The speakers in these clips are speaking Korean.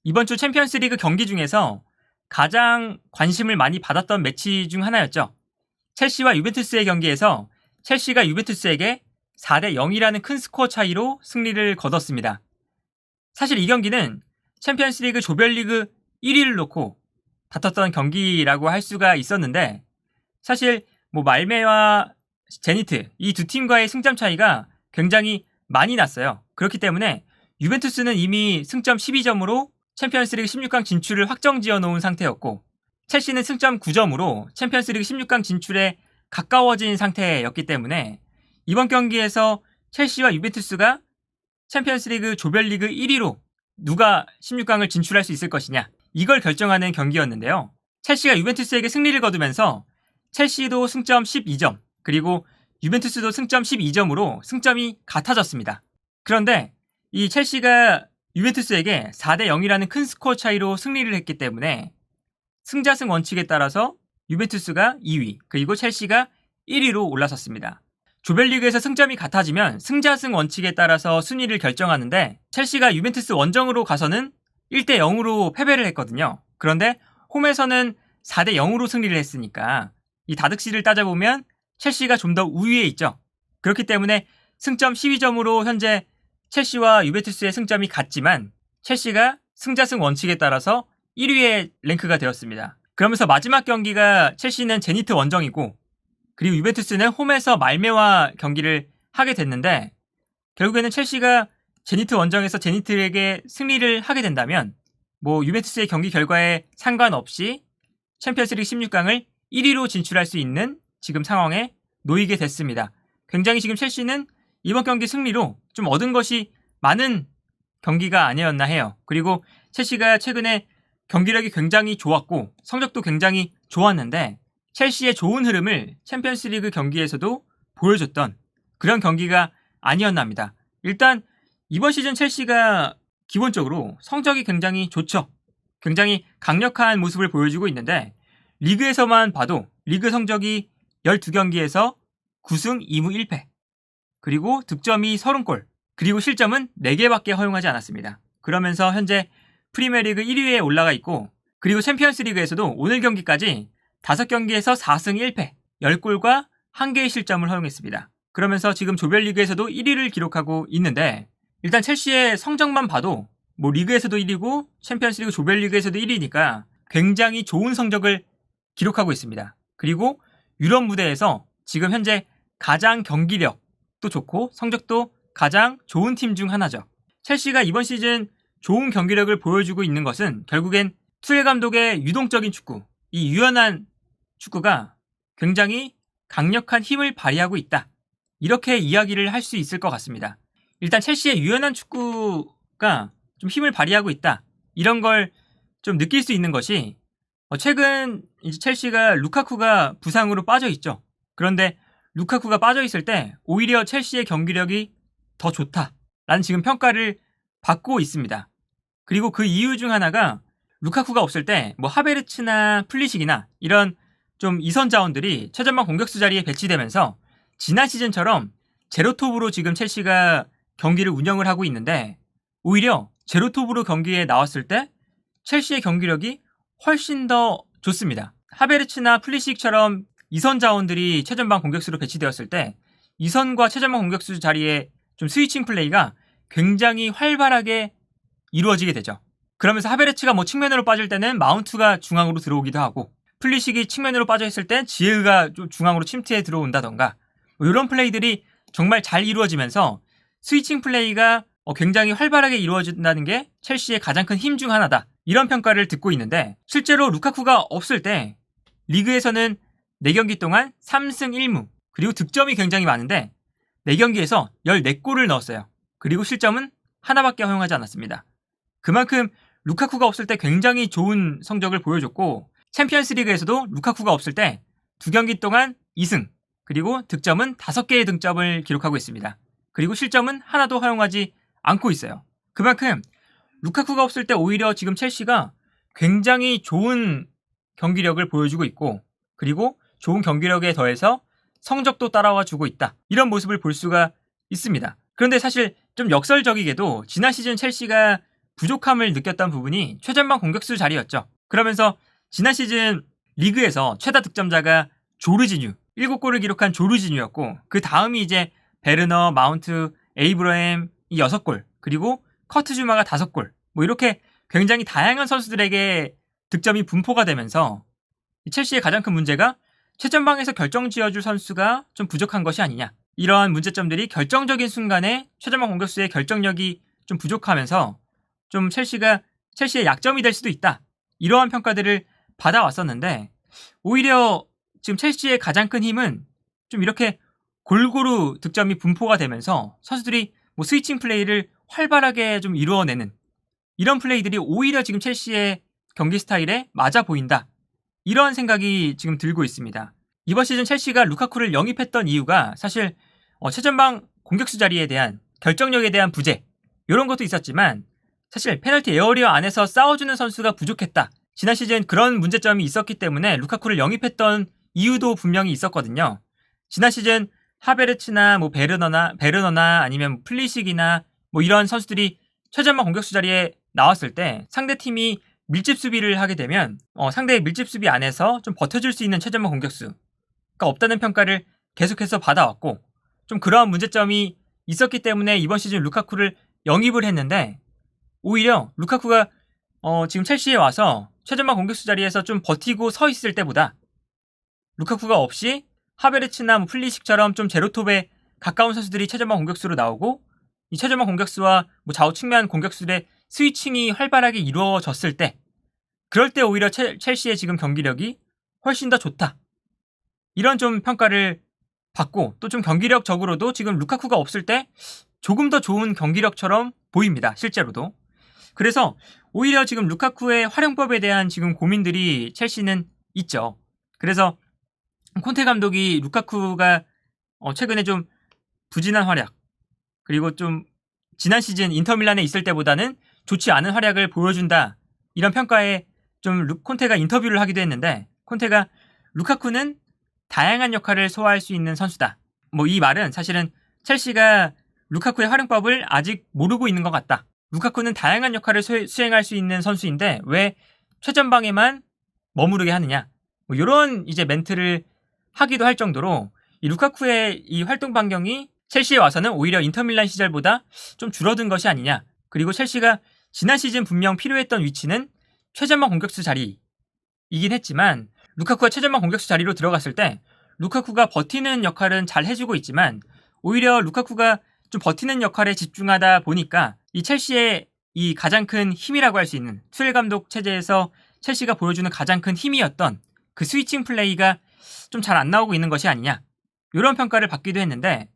이번 주 챔피언스리그 경기 중에서 가장 관심을 많이 받았던 매치 중 하나였죠. 첼시와 유벤투스의 경기에서 첼시가 유벤투스에게 4대 0이라는 큰 스코어 차이로 승리를 거뒀습니다. 사실 이 경기는 챔피언스리그 조별리그 1위를 놓고 다퉜던 경기라고 할 수가 있었는데, 사실 말메와 제니트 이 두 팀과의 승점 차이가 굉장히 많이 났어요. 그렇기 때문에 유벤투스는 이미 승점 12점으로 챔피언스리그 16강 진출을 확정지어 놓은 상태였고, 첼시는 승점 9점으로 챔피언스리그 16강 진출에 가까워진 상태였기 때문에 이번 경기에서 첼시와 유벤투스가 챔피언스리그 조별리그 1위로 누가 16강을 진출할 수 있을 것이냐, 이걸 결정하는 경기였는데요. 첼시가 유벤투스에게 승리를 거두면서 첼시도 승점 12점, 그리고 유벤투스도 승점 12점으로 승점이 같아졌습니다. 그런데 이 첼시가 유벤투스에게 4대 0이라는 큰 스코어 차이로 승리를 했기 때문에 승자승 원칙에 따라서 유벤투스가 2위, 그리고 첼시가 1위로 올라섰습니다. 조별리그에서 승점이 같아지면 승자승 원칙에 따라서 순위를 결정하는데, 첼시가 유벤투스 원정으로 가서는 1대 0으로 패배를 했거든요. 그런데 홈에서는 4대 0으로 승리를 했으니까 이 다득실을 따져보면 첼시가 좀 더 우위에 있죠. 그렇기 때문에 승점 12점으로 현재 첼시와 유벤투스의 승점이 같지만 첼시가 승자승 원칙에 따라서 1위에 랭크가 되었습니다. 그러면서 마지막 경기가 첼시는 제니트 원정이고, 그리고 유벤투스는 홈에서 말메와 경기를 하게 됐는데, 결국에는 첼시가 제니트 원정에서 제니트에게 승리를 하게 된다면 유벤투스의 경기 결과에 상관없이 챔피언스리그 16강을 1위로 진출할 수 있는 지금 상황에 놓이게 됐습니다. 굉장히 지금 첼시는 이번 경기 승리로 좀 얻은 것이 많은 경기가 아니었나 해요. 그리고 첼시가 최근에 경기력이 굉장히 좋았고 성적도 굉장히 좋았는데, 첼시의 좋은 흐름을 챔피언스리그 경기에서도 보여줬던 그런 경기가 아니었나 합니다. 일단 이번 시즌 첼시가 기본적으로 성적이 굉장히 좋죠. 굉장히 강력한 모습을 보여주고 있는데, 리그에서만 봐도 리그 성적이 12경기에서 9승 2무 1패, 그리고 득점이 30골, 그리고 실점은 4개밖에 허용하지 않았습니다. 그러면서 현재 프리미어리그 1위에 올라가 있고, 그리고 챔피언스리그에서도 오늘 경기까지 5경기에서 4승 1패, 10골과 1개의 실점을 허용했습니다. 그러면서 지금 조별리그에서도 1위를 기록하고 있는데, 일단 첼시의 성적만 봐도 리그에서도 1위고 챔피언스리그 조별리그에서도 1위니까 굉장히 좋은 성적을 기록하고 있습니다. 그리고 유럽 무대에서 지금 현재 가장 경기력도 좋고 성적도 가장 좋은 팀 중 하나죠. 첼시가 이번 시즌 좋은 경기력을 보여주고 있는 것은 결국엔 투엘 감독의 유동적인 축구, 이 유연한 축구가 굉장히 강력한 힘을 발휘하고 있다, 이렇게 이야기를 할 수 있을 것 같습니다. 일단 첼시의 유연한 축구가 좀 힘을 발휘하고 있다, 이런 걸 좀 느낄 수 있는 것이 최근 이제 첼시가 루카쿠가 부상으로 빠져 있죠. 그런데 루카쿠가 빠져 있을 때 오히려 첼시의 경기력이 더 좋다라는 지금 평가를 받고 있습니다. 그리고 그 이유 중 하나가 루카쿠가 없을 때 하베르츠나 플리식이나 이런 좀 이선 자원들이 최전방 공격수 자리에 배치되면서 지난 시즌처럼 제로톱으로 지금 첼시가 경기를 운영을 하고 있는데, 오히려 제로톱으로 경기에 나왔을 때 첼시의 경기력이 훨씬 더 좋습니다. 하베르츠나 플리식처럼 이선 자원들이 최전방 공격수로 배치되었을 때 이선과 최전방 공격수 자리에 좀 스위칭 플레이가 굉장히 활발하게 이루어지게 되죠. 그러면서 하베르츠가 측면으로 빠질 때는 마운트가 중앙으로 들어오기도 하고, 플리식이 측면으로 빠져 있을 때 지에우가 좀 중앙으로 침투해 들어온다던가, 이런 플레이들이 정말 잘 이루어지면서 스위칭 플레이가 굉장히 활발하게 이루어진다는 게 첼시의 가장 큰 힘 중 하나다, 이런 평가를 듣고 있는데, 실제로 루카쿠가 없을 때 리그에서는 4경기 동안 3승 1무, 그리고 득점이 굉장히 많은데 4경기에서 14골을 넣었어요. 그리고 실점은 하나밖에 허용하지 않았습니다. 그만큼 루카쿠가 없을 때 굉장히 좋은 성적을 보여줬고, 챔피언스리그에서도 루카쿠가 없을 때 2경기 동안 2승, 그리고 득점은 5개의 득점을 기록하고 있습니다. 그리고 실점은 하나도 허용하지 않고 있어요. 그만큼 루카쿠가 없을 때 오히려 지금 첼시가 굉장히 좋은 경기력을 보여주고 있고, 그리고 좋은 경기력에 더해서 성적도 따라와 주고 있다, 이런 모습을 볼 수가 있습니다. 그런데 사실 좀 역설적이게도 지난 시즌 첼시가 부족함을 느꼈던 부분이 최전방 공격수 자리였죠. 그러면서 지난 시즌 리그에서 최다 득점자가 조르지뉴, 7골을 기록한 조르지뉴였고 그 다음이 이제 베르너, 마운트, 에이브러햄 이 6골, 그리고 커트 주마가 5골, 뭐 이렇게 굉장히 다양한 선수들에게 득점이 분포가 되면서 첼시의 가장 큰 문제가 최전방에서 결정 지어줄 선수가 좀 부족한 것이 아니냐. 이러한 문제점들이 결정적인 순간에 최전방 공격수의 결정력이 좀 부족하면서 좀 첼시의 약점이 될 수도 있다. 이러한 평가들을 받아왔었는데 오히려 지금 첼시의 가장 큰 힘은 좀 이렇게 골고루 득점이 분포가 되면서 선수들이 뭐 스위칭 플레이를 활발하게 좀 이루어내는 이런 플레이들이 오히려 지금 첼시의 경기 스타일에 맞아 보인다. 이런 생각이 지금 들고 있습니다. 이번 시즌 첼시가 루카쿠를 영입했던 이유가 사실 최전방 공격수 자리에 대한 결정력에 대한 부재 이런 것도 있었지만 사실 페널티 에어리어 안에서 싸워주는 선수가 부족했다. 지난 시즌 그런 문제점이 있었기 때문에 루카쿠를 영입했던 이유도 분명히 있었거든요. 지난 시즌 하베르츠나 뭐 베르너나 아니면 플리식이나 뭐 이런 선수들이 최전방 공격수 자리에 나왔을 때 상대 팀이 밀집 수비를 하게 되면 상대의 밀집 수비 안에서 좀 버텨줄 수 있는 최전방 공격수가 없다는 평가를 계속해서 받아왔고 좀 그러한 문제점이 있었기 때문에 이번 시즌 루카쿠를 영입을 했는데 오히려 루카쿠가 지금 첼시에 와서 최전방 공격수 자리에서 좀 버티고 서 있을 때보다 루카쿠가 없이 하베르츠나 뭐 플리식처럼 좀 제로톱에 가까운 선수들이 최전방 공격수로 나오고 이 최전방 공격수와 뭐 좌우 측면 공격수들의 스위칭이 활발하게 이루어졌을 때 그럴 때 오히려 첼시의 지금 경기력이 훨씬 더 좋다. 이런 좀 평가를 받고 또 좀 경기력적으로도 지금 루카쿠가 없을 때 조금 더 좋은 경기력처럼 보입니다. 실제로도. 그래서 오히려 지금 루카쿠의 활용법에 대한 지금 고민들이 첼시는 있죠. 그래서 콘테 감독이 루카쿠가 최근에 좀 부진한 활약 그리고 좀 지난 시즌 인터밀란에 있을 때보다는 좋지 않은 활약을 보여준다. 이런 평가에 좀 콘테가 인터뷰를 하기도 했는데 콘테가 루카쿠는 다양한 역할을 소화할 수 있는 선수다. 뭐 이 말은 사실은 첼시가 루카쿠의 활용법을 아직 모르고 있는 것 같다. 루카쿠는 다양한 역할을 수행할 수 있는 선수인데 왜 최전방에만 머무르게 하느냐. 뭐 이런 이제 멘트를 하기도 할 정도로 이 루카쿠의 이 활동 반경이 첼시에 와서는 오히려 인터밀란 시절보다 좀 줄어든 것이 아니냐. 그리고 첼시가 지난 시즌 분명 필요했던 위치는 최전방 공격수 자리이긴 했지만 루카쿠가 최전방 공격수 자리로 들어갔을 때 루카쿠가 버티는 역할은 잘 해주고 있지만 오히려 루카쿠가 좀 버티는 역할에 집중하다 보니까 이 첼시의 이 가장 큰 힘이라고 할 수 있는 투엘 감독 체제에서 첼시가 보여주는 가장 큰 힘이었던 그 스위칭 플레이가 좀 잘 안 나오고 있는 것이 아니냐. 이런 평가를 받기도 했는데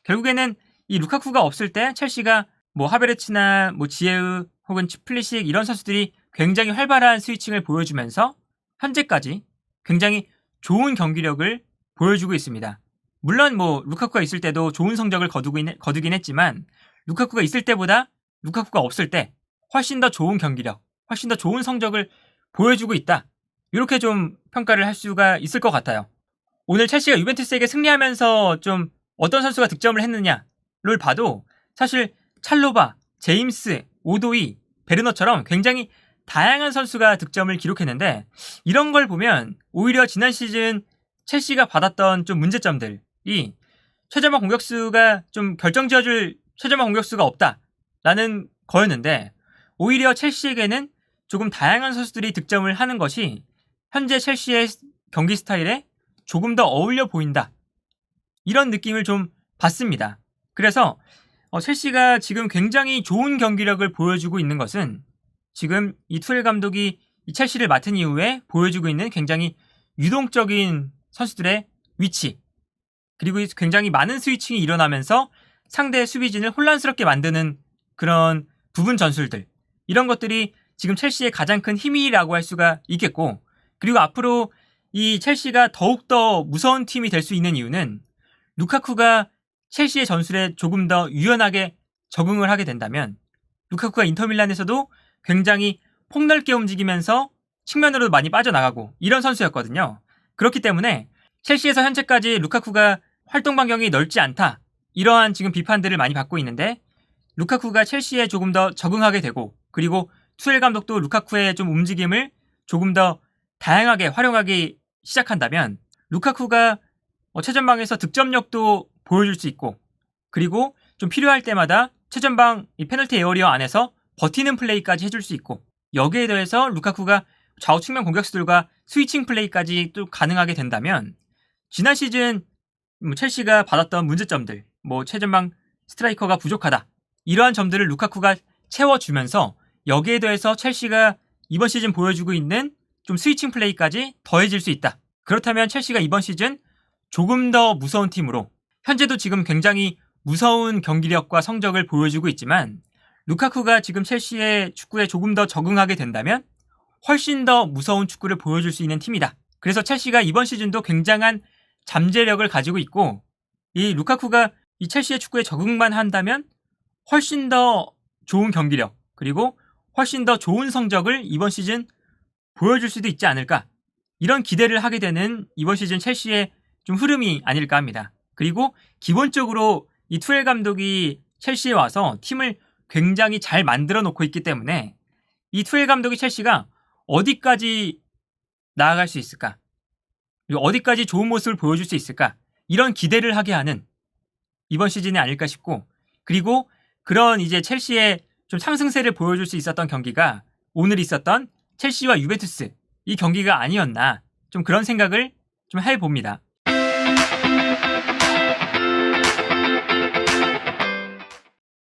결국에는 이 루카쿠가 없을 때 첼시가 뭐 하베르츠나 뭐 지에우 혹은 플리식 이런 선수들이 굉장히 활발한 스위칭을 보여주면서 현재까지 굉장히 좋은 경기력을 보여주고 있습니다. 물론 뭐 루카쿠가 있을 때도 좋은 성적을 거두긴 했지만 루카쿠가 있을 때보다 루카쿠가 없을 때 훨씬 더 좋은 경기력, 훨씬 더 좋은 성적을 보여주고 있다. 이렇게 좀 평가를 할 수가 있을 것 같아요. 오늘 첼시가 유벤투스에게 승리하면서 좀 어떤 선수가 득점을 했느냐를 봐도 사실 찰로바, 제임스, 오도이, 베르너처럼 굉장히 다양한 선수가 득점을 기록했는데 이런 걸 보면 오히려 지난 시즌 첼시가 받았던 좀 문제점들이 최전방 공격수가 좀 결정지어줄 최전방 공격수가 없다라는 거였는데 오히려 첼시에게는 조금 다양한 선수들이 득점을 하는 것이 현재 첼시의 경기 스타일에 조금 더 어울려 보인다. 이런 느낌을 좀 받습니다. 그래서 첼시가 지금 굉장히 좋은 경기력을 보여주고 있는 것은 지금 이 투엘 감독이 이 첼시를 맡은 이후에 보여주고 있는 굉장히 유동적인 선수들의 위치 그리고 굉장히 많은 스위칭이 일어나면서 상대의 수비진을 혼란스럽게 만드는 그런 부분 전술들 이런 것들이 지금 첼시의 가장 큰 힘이라고 할 수가 있겠고 그리고 앞으로 이 첼시가 더욱더 무서운 팀이 될 수 있는 이유는 루카쿠가 첼시의 전술에 조금 더 유연하게 적응을 하게 된다면 루카쿠가 인터밀란에서도 굉장히 폭넓게 움직이면서 측면으로 많이 빠져나가고 이런 선수였거든요. 그렇기 때문에 첼시에서 현재까지 루카쿠가 활동 반경이 넓지 않다. 이러한 지금 비판들을 많이 받고 있는데 루카쿠가 첼시에 조금 더 적응하게 되고 그리고 투엘 감독도 루카쿠의 좀 움직임을 조금 더 다양하게 활용하기 시작한다면 루카쿠가 최전방에서 득점력도 보여줄 수 있고 그리고 좀 필요할 때마다 최전방 이 페널티 에어리어 안에서 버티는 플레이까지 해줄 수 있고 여기에 더해서 루카쿠가 좌우 측면 공격수들과 스위칭 플레이까지 또 가능하게 된다면 지난 시즌 첼시가 받았던 문제점들 최전방 스트라이커가 부족하다 이러한 점들을 루카쿠가 채워주면서 여기에 더해서 첼시가 이번 시즌 보여주고 있는 좀 스위칭 플레이까지 더해질 수 있다. 그렇다면 첼시가 이번 시즌 조금 더 무서운 팀으로 현재도 지금 굉장히 무서운 경기력과 성적을 보여주고 있지만 루카쿠가 지금 첼시의 축구에 조금 더 적응하게 된다면 훨씬 더 무서운 축구를 보여줄 수 있는 팀이다. 그래서 첼시가 이번 시즌도 굉장한 잠재력을 가지고 있고 이 루카쿠가 이 첼시의 축구에 적응만 한다면 훨씬 더 좋은 경기력 그리고 훨씬 더 좋은 성적을 이번 시즌 보여줄 수도 있지 않을까 이런 기대를 하게 되는 이번 시즌 첼시의 좀 흐름이 아닐까 합니다. 그리고 기본적으로 이 투엘 감독이 첼시에 와서 팀을 굉장히 잘 만들어 놓고 있기 때문에 이 투엘 감독이 첼시가 어디까지 나아갈 수 있을까 그리고 어디까지 좋은 모습을 보여줄 수 있을까 이런 기대를 하게 하는 이번 시즌이 아닐까 싶고 그리고 그런 이제 첼시의 좀 상승세를 보여줄 수 있었던 경기가 오늘 있었던 첼시와 유벤투스 이 경기가 아니었나 좀 그런 생각을 좀 해봅니다.